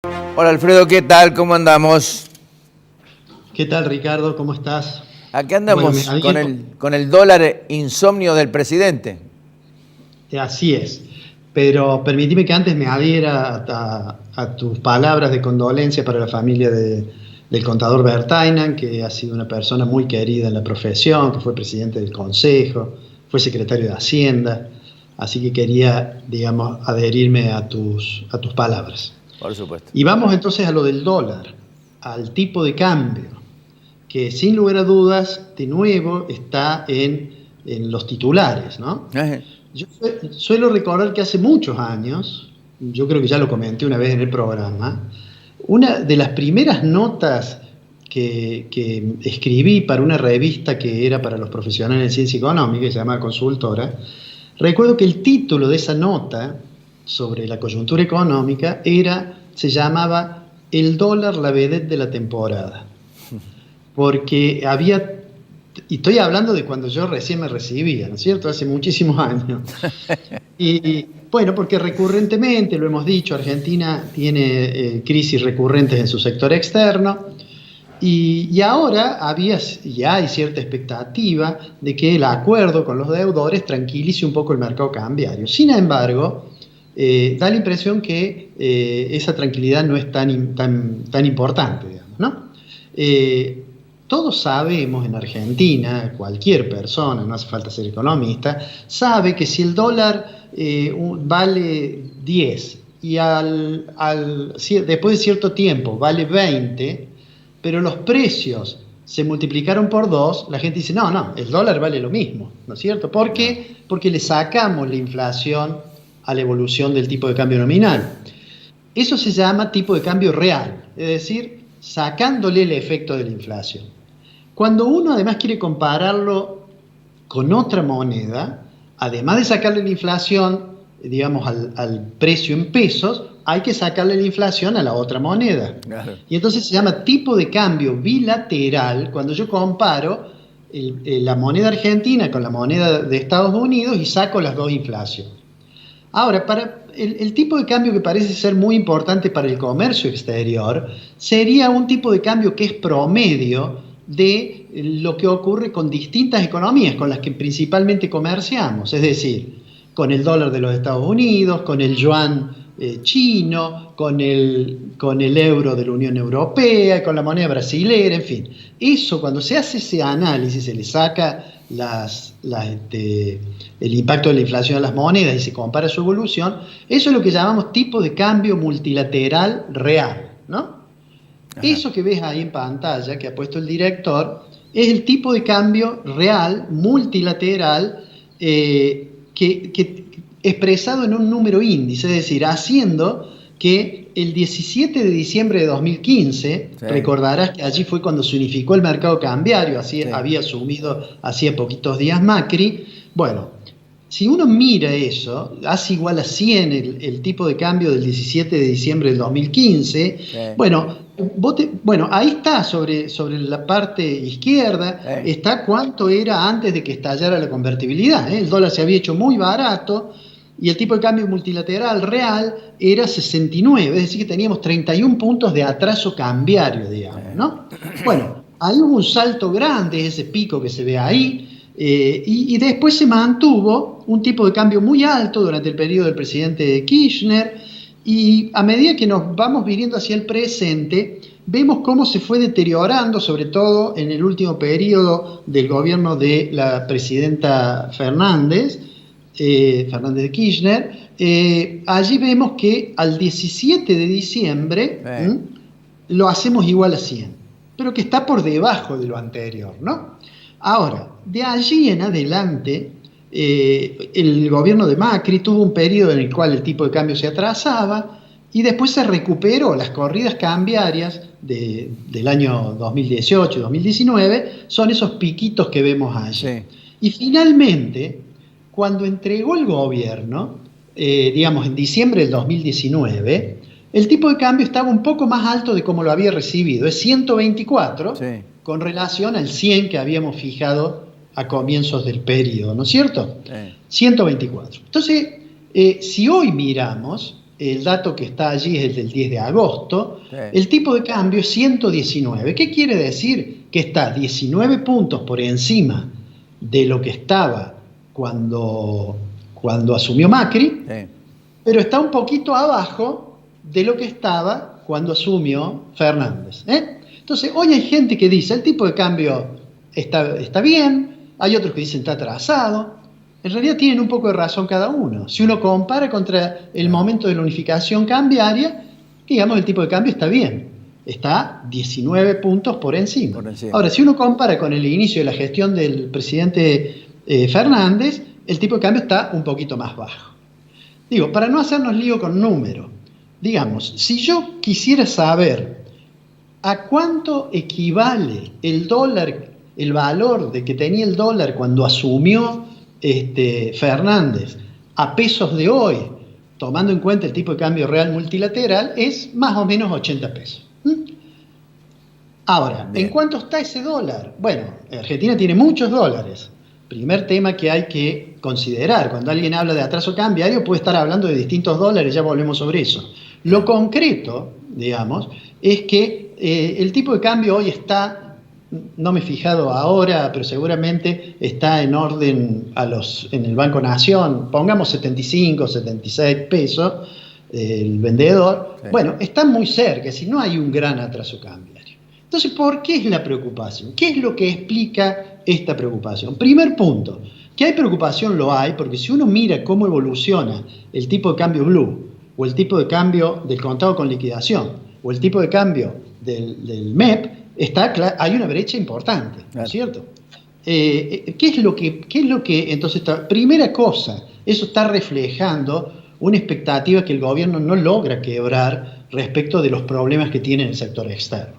Hola Alfredo, ¿qué tal? ¿Cómo andamos? ¿Qué tal, Ricardo? ¿Cómo estás? Aquí Bueno, andamos con el dólar insomnio del presidente. así es. Pero permíteme que antes me adhiera a tus palabras de condolencia para la familia del contador Bertainan, que ha sido una persona muy querida en la profesión, que fue presidente del consejo, fue secretario de Hacienda. Así que quería, digamos, adherirme a tus palabras. Por supuesto. Y vamos entonces a lo del dólar, al tipo de cambio, que sin lugar a dudas, de nuevo, está en los titulares, ¿no? Eh, Yo suelo recordar que hace muchos años, yo creo que ya lo comenté una vez en el programa, una de las primeras notas que escribí para una revista que era para los profesionales en ciencia económica, que se llama Consultora, recuerdo que el título de esa nota sobre la coyuntura económica se llamaba El dólar, la vedette de la temporada, porque y estoy hablando de cuando yo recién me recibía, ¿no es cierto? Hace muchísimos años. Y bueno, porque recurrentemente, lo hemos dicho, Argentina tiene crisis recurrentes en su sector externo, y ahora ya hay cierta expectativa de que el acuerdo con los deudores tranquilice un poco el mercado cambiario. Sin embargo, da la impresión que esa tranquilidad no es tan importante, digamos, ¿no? Todos sabemos en Argentina, cualquier persona, no hace falta ser economista, sabe que si el dólar vale 10 y después de cierto tiempo vale 20, pero los precios se multiplicaron por 2, la gente dice, no, el dólar vale lo mismo, ¿no es cierto? ¿Por qué? Porque le sacamos la inflación a la evolución del tipo de cambio nominal. Eso se llama tipo de cambio real, es decir, sacándole el efecto de la inflación. Cuando uno además quiere compararlo con otra moneda, además de sacarle la inflación, digamos, al precio en pesos, hay que sacarle la inflación a la otra moneda. Claro. Y entonces se llama tipo de cambio bilateral cuando yo comparo la moneda argentina con la moneda de Estados Unidos y saco las dos inflaciones. Ahora, para el tipo de cambio que parece ser muy importante para el comercio exterior sería un tipo de cambio que es promedio de lo que ocurre con distintas economías con las que principalmente comerciamos, es decir, con el dólar de los Estados Unidos, con el yuan chino, con el euro de la Unión Europea, con la moneda brasilera, en fin. Eso, cuando se hace ese análisis, se le saca el impacto de la inflación a las monedas y se compara su evolución, eso es lo que llamamos tipo de cambio multilateral real, ¿no? Ajá. Eso que ves ahí en pantalla, que ha puesto el director, es el tipo de cambio real, multilateral, que expresado en un número índice, es decir, haciendo que el 17 de diciembre de 2015, Sí. recordarás que allí fue cuando se unificó el mercado cambiario, así Sí. había asumido hacía poquitos días Macri. Bueno, si uno mira eso, hace igual a 100 el tipo de cambio del 17 de diciembre del 2015, Sí. bueno, ahí está sobre la parte izquierda, Sí. está cuánto era antes de que estallara la convertibilidad, ¿eh? El dólar se había hecho muy barato y el tipo de cambio multilateral real era 69, es decir que teníamos 31 puntos de atraso cambiario, digamos, ¿no? Bueno, ahí hubo un salto grande, ese pico que se ve ahí, y después se mantuvo un tipo de cambio muy alto durante el periodo del presidente Kirchner, y a medida que nos vamos viniendo hacia el presente, vemos cómo se fue deteriorando, sobre todo en el último periodo del gobierno de la presidenta Fernández de Kirchner. Allí vemos que al 17 de diciembre lo hacemos igual a 100, pero que está por debajo de lo anterior, ¿no? Ahora, de allí en adelante, el gobierno de Macri tuvo un periodo en el cual el tipo de cambio se atrasaba y después se recuperó. Las corridas cambiarias del año 2018-2019 son esos piquitos que vemos allí. Sí. Y finalmente, cuando entregó el gobierno, digamos en diciembre del 2019, el tipo de cambio estaba un poco más alto de como lo había recibido, es 124, Sí. con relación al 100 que habíamos fijado a comienzos del periodo, ¿no es cierto? 124. Entonces, si hoy miramos, el dato que está allí es el del 10 de agosto, Sí. el tipo de cambio es 119. ¿Qué quiere decir? Que está 19 puntos por encima de lo que estaba cuando asumió Macri, Sí. pero está un poquito abajo de lo que estaba cuando asumió Fernández. Entonces, hoy hay gente que dice, el tipo de cambio está bien, hay otros que dicen está atrasado. En realidad tienen un poco de razón cada uno. Si uno compara contra el momento de la unificación cambiaria, digamos, el tipo de cambio está bien. Está 19 puntos por encima. Ahora, si uno compara con el inicio de la gestión del presidente Fernández, el tipo de cambio está un poquito más bajo. Digo, para no hacernos lío con números, digamos, si yo quisiera saber a cuánto equivale el dólar, el valor de que tenía el dólar cuando asumió Fernández a pesos de hoy, tomando en cuenta el tipo de cambio real multilateral, es más o menos 80 pesos. Ahora, bien. ¿En cuánto está ese dólar? Bueno, Argentina tiene muchos dólares. Primer tema que hay que considerar. Cuando alguien habla de atraso cambiario, puede estar hablando de distintos dólares, ya volvemos sobre eso. Lo concreto, digamos, es que el tipo de cambio hoy está, no me he fijado ahora, pero seguramente está en orden en el Banco Nación, pongamos 75, 76 pesos el vendedor. Sí. Bueno, está muy cerca, es decir, no hay un gran atraso cambiario. Entonces, ¿por qué es la preocupación? ¿Qué es lo que explica esta preocupación? Primer punto, que hay preocupación lo hay, porque si uno mira cómo evoluciona el tipo de cambio blue, o el tipo de cambio del contado con liquidación, o el tipo de cambio del MEP, hay una brecha importante, ¿no es cierto? ¿Qué es lo que entonces está? Primera cosa, eso está reflejando una expectativa que el gobierno no logra quebrar respecto de los problemas que tiene en el sector externo.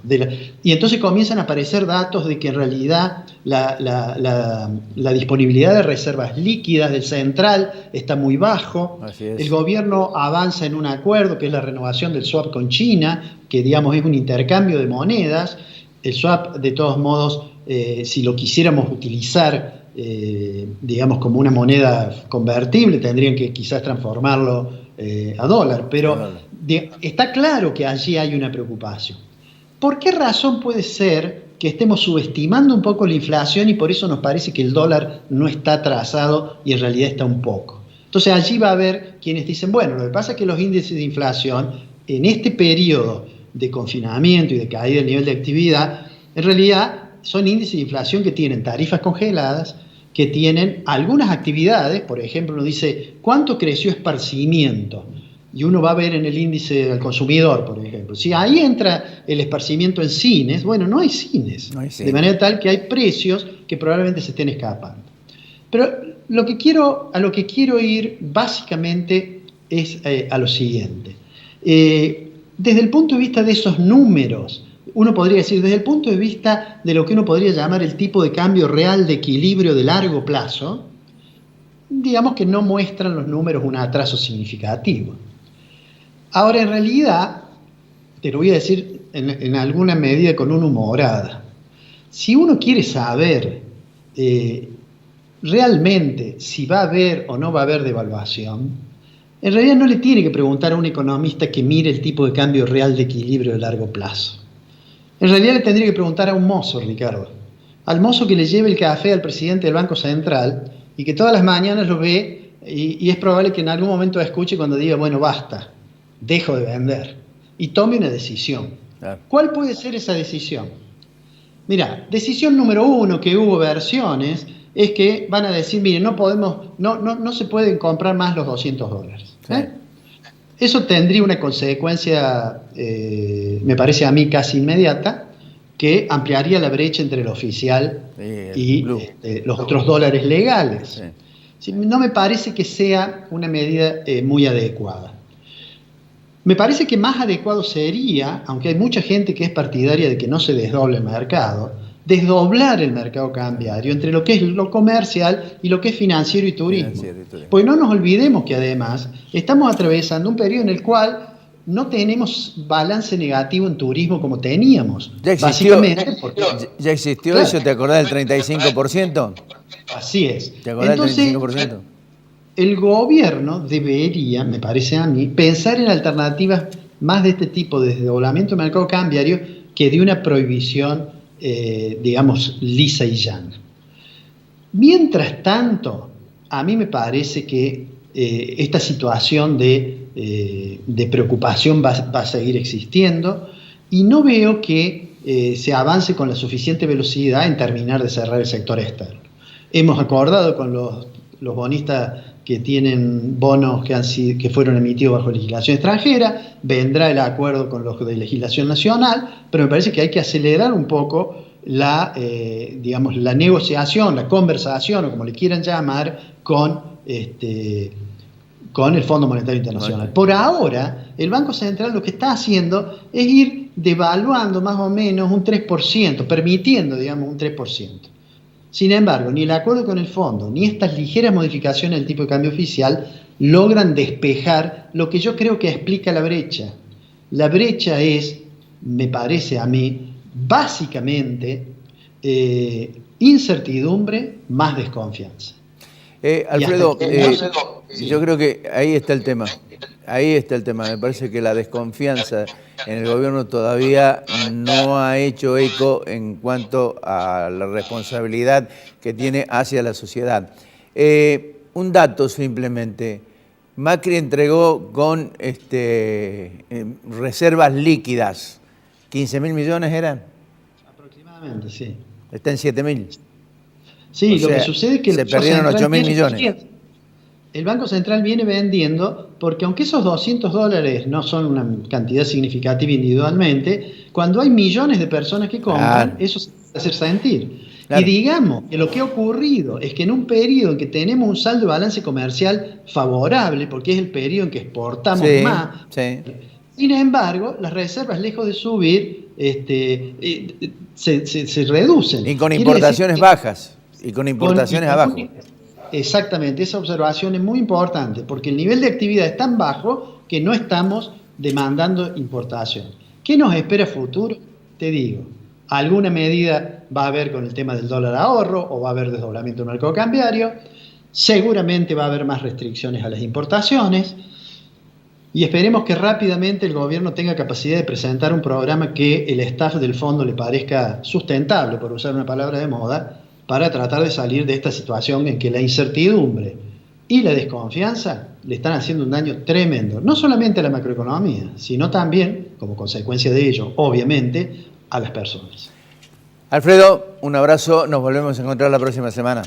Y entonces comienzan a aparecer datos de que en realidad la disponibilidad de reservas líquidas del central está muy bajo. El gobierno avanza en un acuerdo que es la renovación del swap con China, que digamos es un intercambio de monedas. El swap, de todos modos, si lo quisiéramos utilizar digamos como una moneda convertible, tendrían que quizás transformarlo a dólar, pero está claro que allí hay una preocupación. ¿Por qué razón puede ser que estemos subestimando un poco la inflación y por eso nos parece que el dólar no está atrasado y en realidad está un poco? Entonces allí va a haber quienes dicen, bueno, lo que pasa es que los índices de inflación en este periodo de confinamiento y de caída del nivel de actividad, en realidad son índices de inflación que tienen tarifas congeladas, que tienen algunas actividades. Por ejemplo, uno dice, ¿cuánto creció esparcimiento? Y uno va a ver en el índice del consumidor, por ejemplo. Si ahí entra el esparcimiento en cines, bueno, no hay cines. De manera tal que hay precios que probablemente se estén escapando. Pero a lo que quiero ir básicamente es a lo siguiente. Desde el punto de vista de esos números, uno podría decir, desde el punto de vista de lo que uno podría llamar el tipo de cambio real de equilibrio de largo plazo, digamos que no muestran los números un atraso significativo. Ahora, en realidad, te lo voy a decir en alguna medida con una humorada. Si uno quiere saber realmente si va a haber o no va a haber devaluación, en realidad no le tiene que preguntar a un economista que mire el tipo de cambio real de equilibrio de largo plazo. En realidad le tendría que preguntar a un mozo, Ricardo. Al mozo que le lleve el café al presidente del Banco Central y que todas las mañanas lo ve y es probable que en algún momento escuche cuando diga, bueno, basta, dejo de vender. Y tome una decisión. Claro. ¿Cuál puede ser esa decisión? Mirá, decisión número 1, que hubo versiones, es que van a decir, miren, no se pueden comprar más los $200. Sí. Eso tendría una consecuencia, me parece a mí casi inmediata, que ampliaría la brecha entre el oficial y los otros dólares legales. Sí. Sí, no me parece que sea una medida muy adecuada. Me parece que más adecuado sería, aunque hay mucha gente que es partidaria de que no se desdoble el mercado, desdoblar el mercado cambiario entre lo que es lo comercial y lo que es financiero y turismo. Porque no nos olvidemos que además estamos atravesando un periodo en el cual no tenemos balance negativo en turismo como teníamos. ¿Ya existió, ¿Ya existió claro, eso? ¿Te acordás del 35%? Así es. ¿Te acordás del 35%? el gobierno debería, me parece a mí, pensar en alternativas más de este tipo de desdoblamiento del mercado cambiario que de una prohibición, digamos, lisa y llana. Mientras tanto, a mí me parece que esta situación de preocupación va a seguir existiendo y no veo que se avance con la suficiente velocidad en terminar de cerrar el sector externo. Hemos acordado con los bonistas que tienen bonos que fueron emitidos bajo legislación extranjera, vendrá el acuerdo con los de legislación nacional, pero me parece que hay que acelerar un poco digamos, la negociación, la conversación, o como le quieran llamar, con el Fondo Monetario Internacional. Por ahora, el Banco Central lo que está haciendo es ir devaluando más o menos un 3%, permitiendo, digamos, un 3%. Sin embargo, ni el acuerdo con el fondo, ni estas ligeras modificaciones del tipo de cambio oficial logran despejar lo que yo creo que explica la brecha. La brecha es, me parece a mí, básicamente incertidumbre más desconfianza. Alfredo, yo creo que ahí está el tema. Ahí está el tema. Me parece que la desconfianza en el gobierno todavía no ha hecho eco en cuanto a la responsabilidad que tiene hacia la sociedad. Un dato simplemente. Macri entregó con reservas líquidas. ¿15.000 millones eran? Aproximadamente, sí. Está en 7.000. Sí, o lo sea, que sucede es que se perdieron 8.000 millones. El Banco Central viene vendiendo porque aunque esos $200 no son una cantidad significativa individualmente, cuando hay millones de personas que compran, eso se puede hacer sentir. Claro. Y digamos que lo que ha ocurrido es que en un periodo en que tenemos un saldo de balance comercial favorable, porque es el periodo en que exportamos más, sin embargo, las reservas, lejos de subir, se reducen. Y con importaciones bajas. Y con importaciones abajo. Exactamente, esa observación es muy importante, porque el nivel de actividad es tan bajo que no estamos demandando importación. ¿Qué nos espera futuro? Te digo, alguna medida va a haber con el tema del dólar ahorro, o va a haber desdoblamiento del mercado cambiario, seguramente va a haber más restricciones a las importaciones, y esperemos que rápidamente el gobierno tenga capacidad de presentar un programa que el staff del fondo le parezca sustentable, por usar una palabra de moda, para tratar de salir de esta situación en que la incertidumbre y la desconfianza le están haciendo un daño tremendo, no solamente a la macroeconomía, sino también, como consecuencia de ello, obviamente, a las personas. Alfredo, un abrazo, nos volvemos a encontrar la próxima semana.